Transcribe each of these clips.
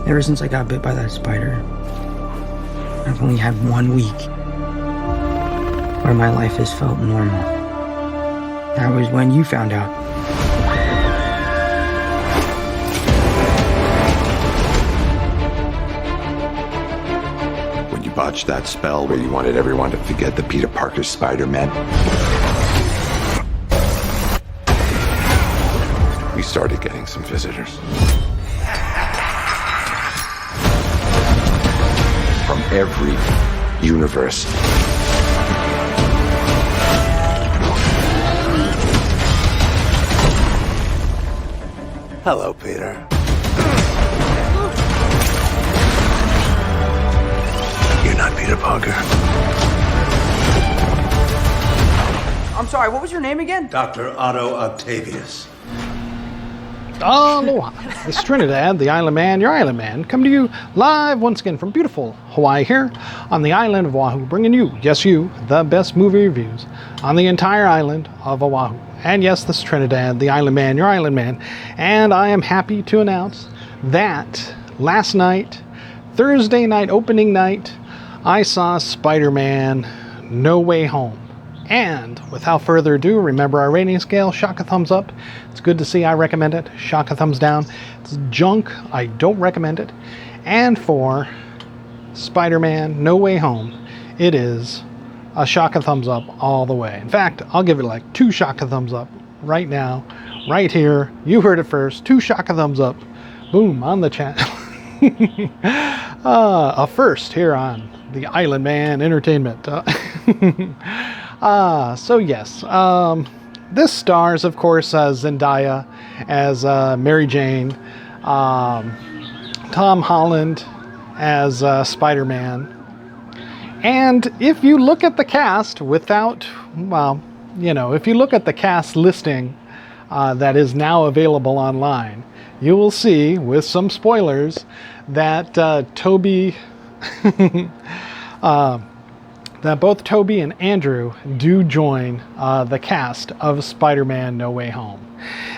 Ever since I got bit by that spider, I've only had 1 week where my life has felt normal. That was when you found out. When you botched that spell where you wanted everyone to forget that Peter Parker's Spider-Man, we started getting some visitors. From every universe. Hello, Peter. You're not Peter Parker. I'm sorry, what was your name again? Dr. Otto Octavius. Aloha. It's Trinidad, the Island Man, your Island Man, come to you live once again from beautiful Hawaii here on the island of Oahu, bringing you, yes you, the best movie reviews on the entire island of Oahu. And yes, this is Trinidad, the Island Man, your Island Man, and I am happy to announce that last night, Thursday night, opening night, I saw Spider-Man No Way Home. And without further ado, remember our rating scale, shock a thumbs up. It's good to see, I recommend it. Shock a thumbs down. It's junk, I don't recommend it. And for Spider-Man No Way Home, it is a shock a thumbs up all the way. In fact, I'll give it like 2 shock a thumbs up right now, right here. You heard it first, 2 shock a thumbs up. Boom, on the channel. A first here on the Island Man Entertainment. So yes, this stars, of course, Zendaya as Mary Jane, Tom Holland as Spider-Man. And if you look at the cast without, well, you know, if you look at the cast listing that is now available online, you will see, with some spoilers, that that both Toby and Andrew do join the cast of Spider-Man No Way Home.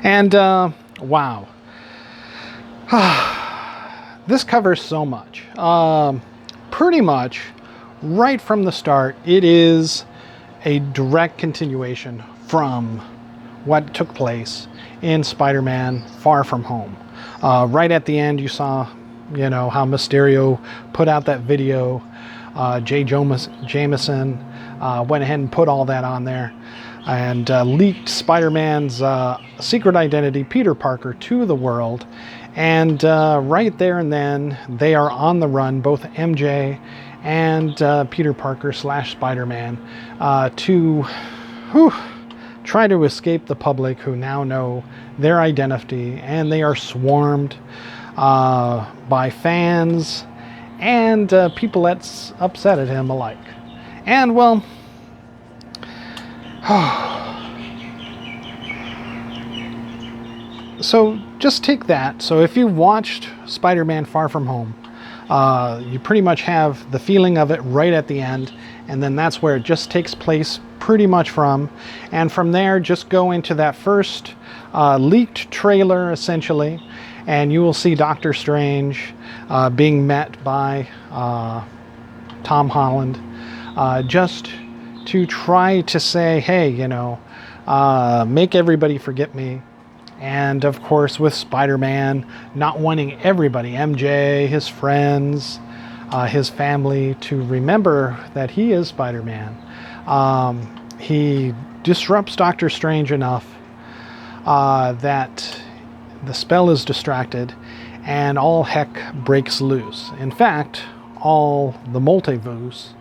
And wow. This covers so much. Pretty much right from the start, it is a direct continuation from what took place in Spider-Man Far From Home. Right at the end, you saw, you know, how Mysterio put out that video. J. Jameson went ahead and put all that on there and leaked Spider-Man's secret identity, Peter Parker, to the world. And right there and then, they are on the run, both MJ and Peter Parker / Spider-Man, to try to escape the public who now know their identity, and they are swarmed by fans and people that's upset at him alike. And well, so just take that. So if you've watched Spider-Man Far From Home, you pretty much have the feeling of it right at the end, and then that's where it just takes place pretty much from. And from there, just go into that first leaked trailer, essentially, and you will see Doctor Strange being met by Tom Holland, just to try to say, hey, you know, make everybody forget me. And of course, with Spider-Man not wanting everybody, MJ, his friends, his family, to remember that he is Spider-Man, he disrupts Doctor Strange enough that the spell is distracted and all heck breaks loose. In fact, all the multiverse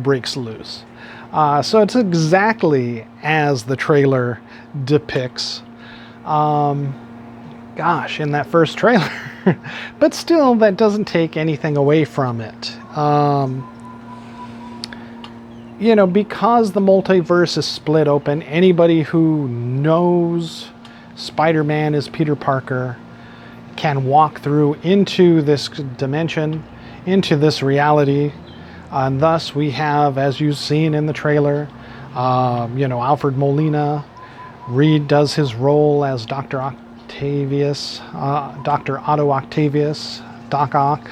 breaks loose. So it's exactly as the trailer depicts. Gosh, in that first trailer. But still, that doesn't take anything away from it. You know, because the multiverse is split open, anybody who knows Spider-Man is Peter Parker can walk through into this dimension, into this reality. And thus we have, as you've seen in the trailer, you know, Alfred Molina. Reed does his role as Dr. Octavius, Dr. Otto Octavius, Doc Ock,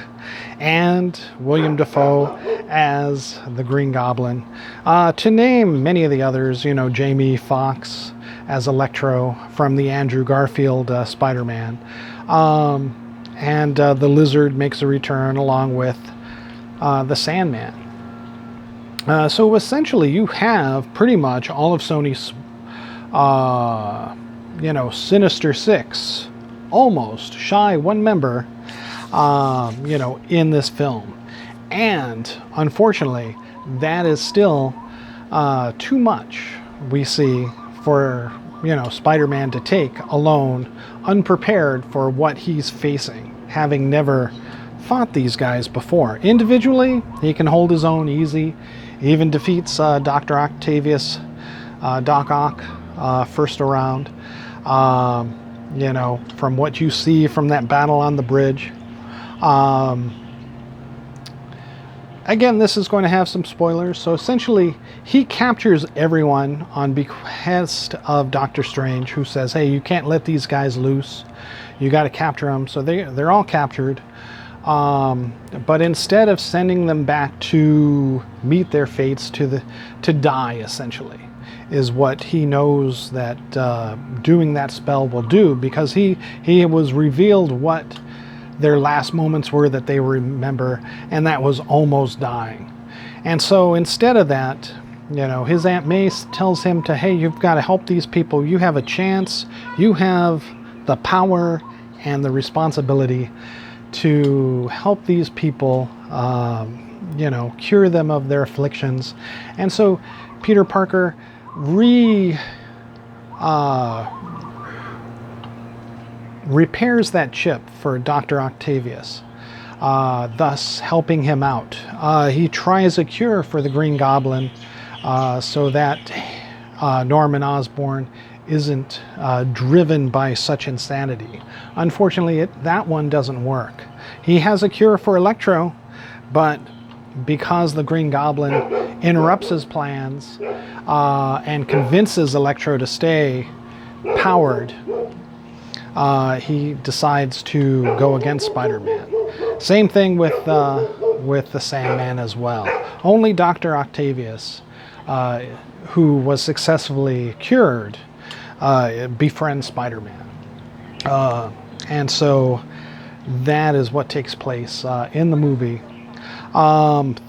and William Dafoe as the Green Goblin. To name many of the others, Jamie Foxx as Electro from the Andrew Garfield Spider-Man. And the Lizard makes a return along with the Sandman. So essentially you have pretty much all of Sony's, Sinister Six, almost shy one member, in this film. And unfortunately, that is still too much, we see, for Spider-Man to take alone, unprepared for what he's facing, having never fought these guys before. Individually, he can hold his own easy, even defeats Dr. Octavius, Doc Ock, first around, from what you see from that battle on the bridge. Again, this is going to have some spoilers. So essentially, he captures everyone on behest of Doctor Strange, who says, hey, you can't let these guys loose. You got to capture them. So they're all captured. But instead of sending them back to meet their fates, to die, essentially, is what he knows that doing that spell will do, because he was revealed what their last moments were that they remember, and that was almost dying. And so instead of that, his Aunt May tells him hey, you've got to help these people. You have a chance. You have the power and the responsibility to help these people, cure them of their afflictions. And so Peter Parker repairs that chip for Dr. Octavius, thus helping him out. He tries a cure for the Green Goblin so that Norman Osborn isn't driven by such insanity. Unfortunately, that one doesn't work. He has a cure for Electro, but because the Green Goblin interrupts his plans and convinces Electro to stay powered, he decides to go against Spider-Man. Same thing with the Sandman as well. Only Dr. Octavius, who was successfully cured, befriends Spider-Man. And so that is what takes place in the movie.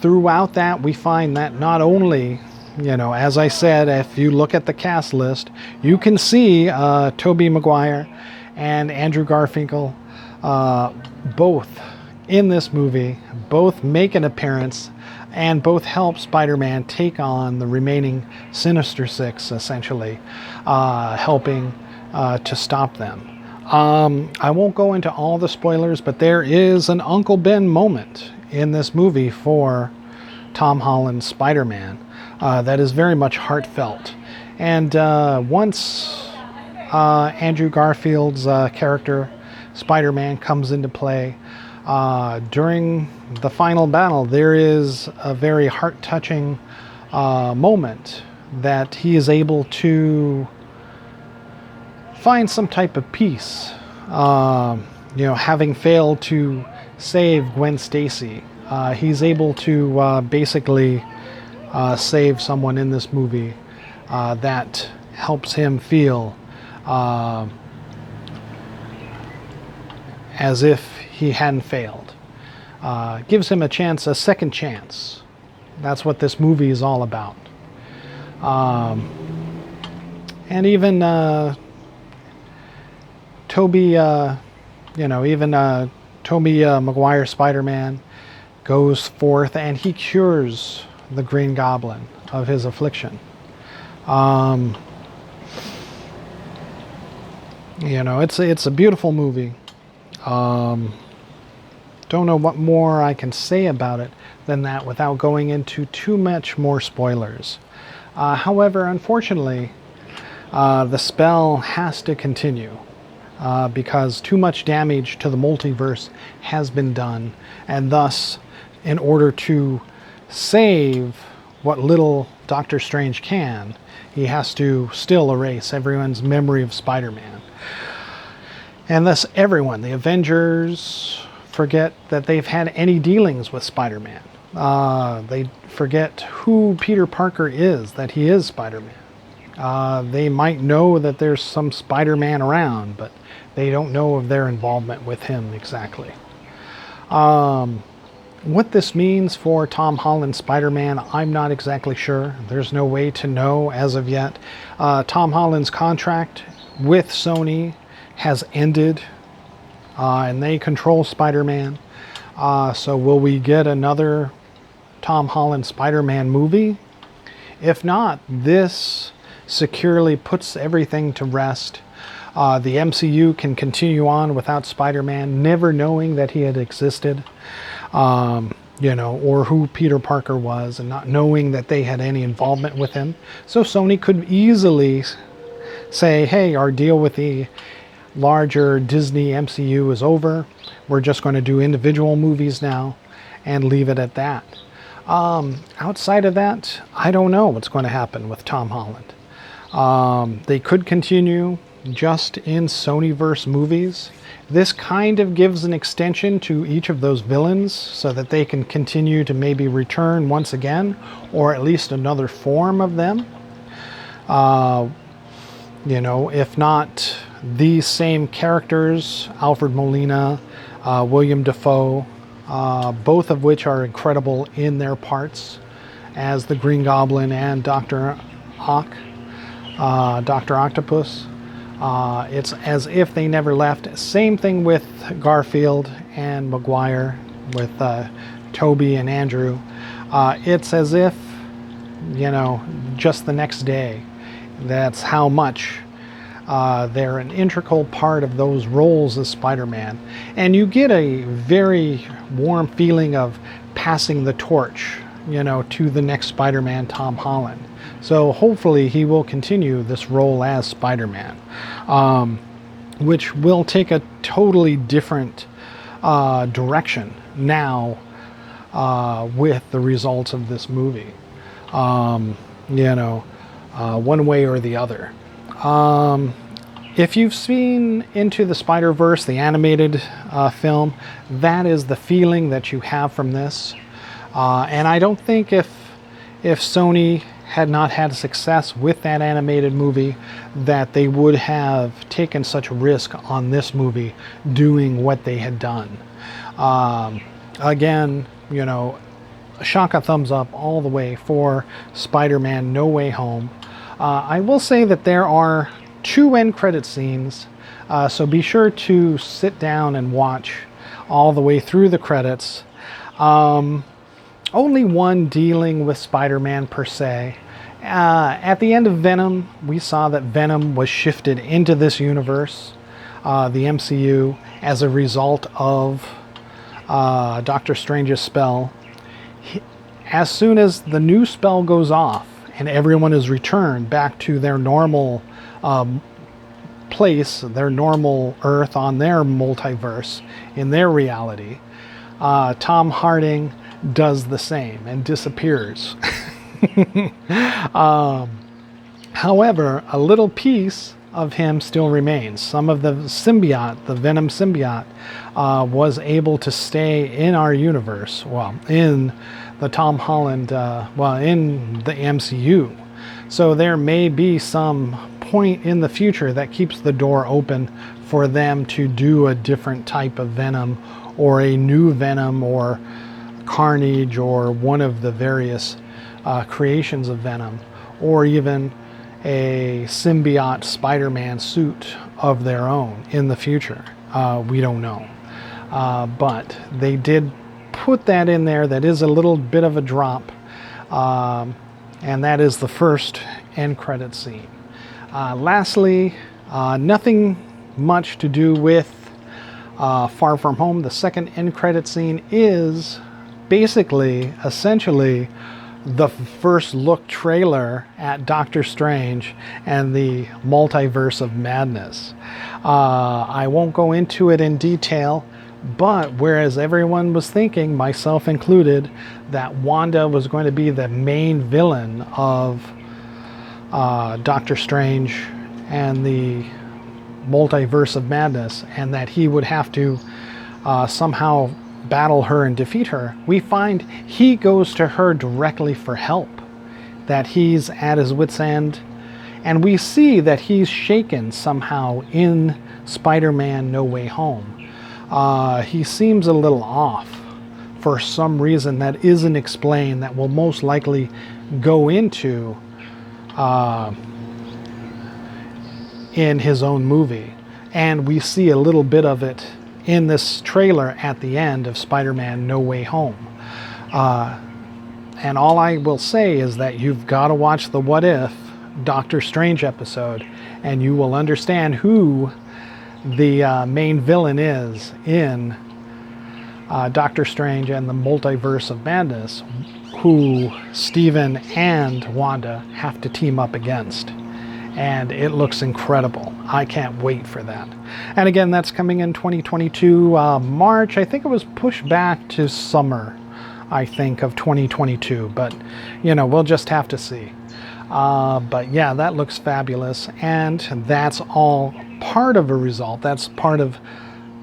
Throughout that, we find that not only, as I said, if you look at the cast list, you can see Tobey Maguire and Andrew Garfield, both in this movie, both make an appearance and both help Spider-Man take on the remaining Sinister Six, essentially, helping to stop them. I won't go into all the spoilers, but there is an Uncle Ben moment in this movie for Tom Holland's Spider-Man that is very much heartfelt. And once Andrew Garfield's character, Spider-Man, comes into play, during the final battle, there is a very heart-touching moment that he is able to find some type of peace, having failed to save Gwen Stacy. He's able to basically save someone in this movie that helps him feel as if he hadn't failed. Gives him a second chance. That's what this movie is all about. And even Tobey Maguire Spider-Man goes forth and he cures the Green Goblin of his affliction. It's a beautiful movie. Don't know what more I can say about it than that without going into too much more spoilers. However, unfortunately, the spell has to continue because too much damage to the multiverse has been done, and thus, in order to save what little Doctor Strange can, he has to still erase everyone's memory of Spider-Man. And thus everyone, the Avengers, forget that they've had any dealings with Spider-Man. They forget who Peter Parker is, that he is Spider-Man. They might know that there's some Spider-Man around, but they don't know of their involvement with him exactly. What this means for Tom Holland's Spider-Man, I'm not exactly sure. There's no way to know as of yet. Tom Holland's contract with Sony has ended, and they control Spider-Man. So will we get another Tom Holland Spider-Man movie? If not, this securely puts everything to rest. The MCU can continue on without Spider-Man, never knowing that he had existed, or who Peter Parker was, and not knowing that they had any involvement with him. So Sony could easily say, hey, our deal with the larger Disney MCU is over. We're just going to do individual movies now and leave it at that. Outside of that, I don't know what's going to happen with Tom Holland. They could continue just in Sonyverse movies. This kind of gives an extension to each of those villains so that they can continue to maybe return once again, or at least another form of them. If not these same characters, Alfred Molina, William Dafoe, both of which are incredible in their parts as the Green Goblin and Dr. Octopus. It's as if they never left. Same thing with Garfield and Maguire, with Toby and Andrew. It's as if, just the next day. That's how much they're an integral part of those roles as Spider-Man. And you get a very warm feeling of passing the torch, to the next Spider-Man, Tom Holland. So hopefully he will continue this role as Spider-Man, which will take a totally different direction now with the results of this movie, one way or the other. If you've seen Into the Spider-Verse, the animated film, that is the feeling that you have from this. And I don't think if Sony had not had success with that animated movie, that they would have taken such a risk on this movie doing what they had done. Again, shaka thumbs up all the way for Spider-Man No Way Home. I will say that there are 2 end credit scenes, so be sure to sit down and watch all the way through the credits. Only one dealing with Spider-Man per se. At the end of Venom, we saw that Venom was shifted into this universe, the MCU, as a result of Doctor Strange's spell. As soon as the new spell goes off and everyone is returned back to their normal place, their normal Earth on their multiverse, in their reality, Tom Hardy does the same and disappears. However, a little piece of him still remains. Some of the symbiote, the Venom symbiote, was able to stay in our universe, in the Tom Holland, in the MCU. So there may be some point in the future that keeps the door open for them to do a different type of Venom, or a new Venom, or Carnage, or one of the various creations of Venom, or even a symbiote Spider-Man suit of their own in the future. We don't know. But they did put that in there. That is a little bit of a drop. And that is the first end credit scene. Lastly, nothing much to do with Far From Home. The second end credit scene is essentially, the first look trailer at Doctor Strange and the Multiverse of Madness. I won't go into it in detail, but whereas everyone was thinking, myself included, that Wanda was going to be the main villain of Doctor Strange and the multiverse of madness, and that he would have to somehow battle her and defeat her, we find he goes to her directly for help, that he's at his wit's end, and we see that he's shaken somehow in Spider-Man No Way Home. He seems a little off for some reason that isn't explained, that will most likely go into in his own movie. And we see a little bit of it in this trailer at the end of Spider-Man No Way Home. And all I will say is that you've got to watch the What If Doctor Strange episode, and you will understand who the main villain is in Doctor Strange and the Multiverse of Madness, who Steven and Wanda have to team up against. And it looks incredible. I can't wait for that. And again, that's coming in 2022, March. I think it was pushed back to summer, I think, of 2022. But, you know, we'll just have to see. But yeah, that looks fabulous. And that's all part of a result. That's part of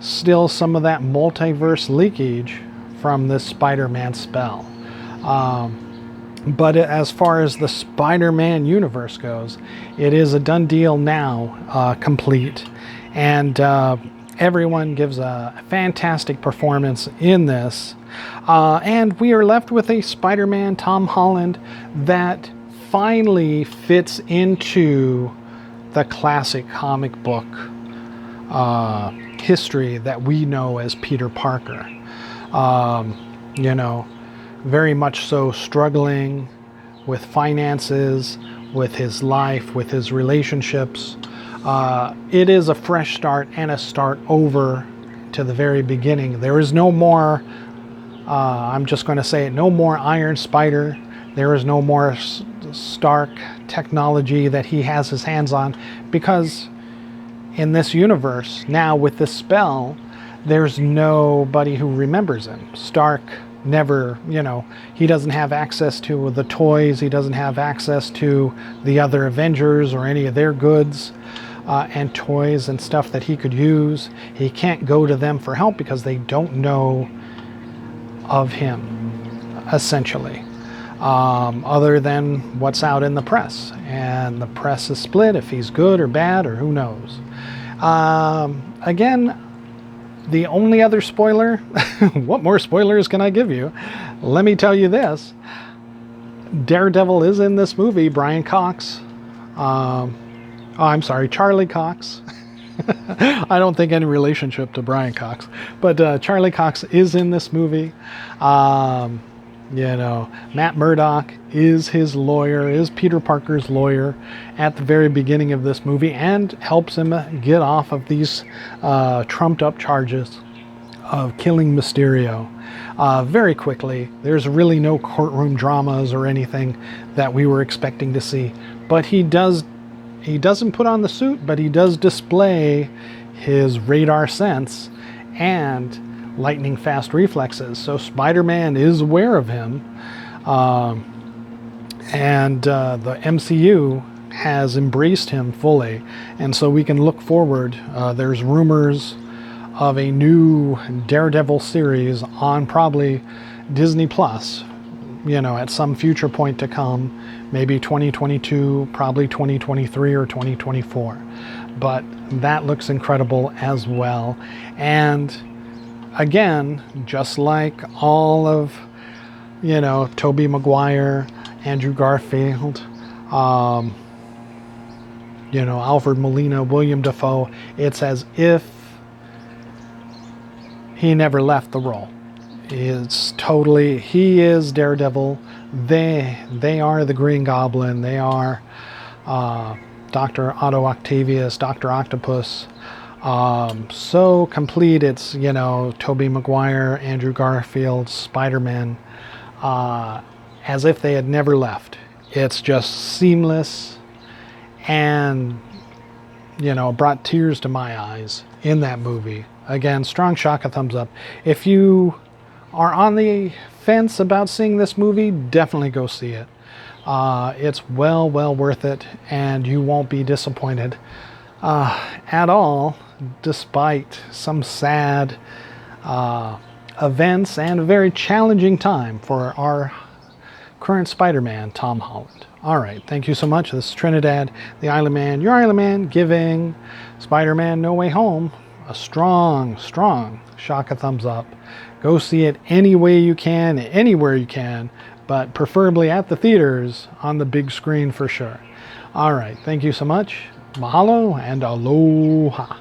still some of that multiverse leakage from this Spider-Man spell. But as far as the Spider-Man universe goes, it is a done deal now, complete. And everyone gives a fantastic performance in this. And we are left with a Spider-Man Tom Holland that finally fits into the classic comic book history that we know as Peter Parker. You know, very much so struggling with finances, with his life, with his relationships. It is a fresh start and a start over to the very beginning. There is no more, I'm just going to say it, no more Iron Spider. There is no more Stark technology that he has his hands on, because in this universe, now with this spell, there's nobody who remembers him. Stark never, you know, he doesn't have access to the toys, he doesn't have access to the other Avengers or any of their goods and toys and stuff that he could use. He can't go to them for help because they don't know of him, essentially, other than what's out in the press. And the press is split if he's good or bad, or who knows. Again, the only other spoiler, what more spoilers can I give you? Let me tell you this. Daredevil is in this movie. Brian Cox. Charlie Cox. I don't think any relationship to Brian Cox. But Charlie Cox is in this movie. You know, Matt Murdock is his lawyer, is Peter Parker's lawyer at the very beginning of this movie, and helps him get off of these trumped up charges of killing Mysterio very quickly. There's really no courtroom dramas or anything that we were expecting to see, but he doesn't put on the suit, but he does display his radar sense and lightning fast reflexes. So Spider-Man is aware of him, and the MCU has embraced him fully, and so we can look forward. There's rumors of a new Daredevil series on probably Disney Plus, you know, at some future point to come, maybe 2022, probably 2023 or 2024. But that looks incredible as well. And again, just like all of, you know, Tobey Maguire, Andrew Garfield, you know, Alfred Molina, William Dafoe, it's as if he never left the role. It's totally, he is Daredevil. They are the Green Goblin. They are Dr. Otto Octavius, Dr. Octopus. So complete. It's, you know, Tobey Maguire, Andrew Garfield, Spider-Man, as if they had never left. It's just seamless, and, you know, brought tears to my eyes in that movie. Again, strong shock, a thumbs up. If you are on the fence about seeing this movie, definitely go see it. It's well worth it, and you won't be disappointed. at all, despite some sad events and a very challenging time for our current Spider-Man, Tom Holland. All right, thank you so much. This is Trinidad the Island Man, your Island Man, giving Spider-Man No Way Home a strong shock a thumbs up. Go see it any way you can, anywhere you can, but preferably at the theaters on the big screen for sure. All right, thank you so much. Mahalo and aloha.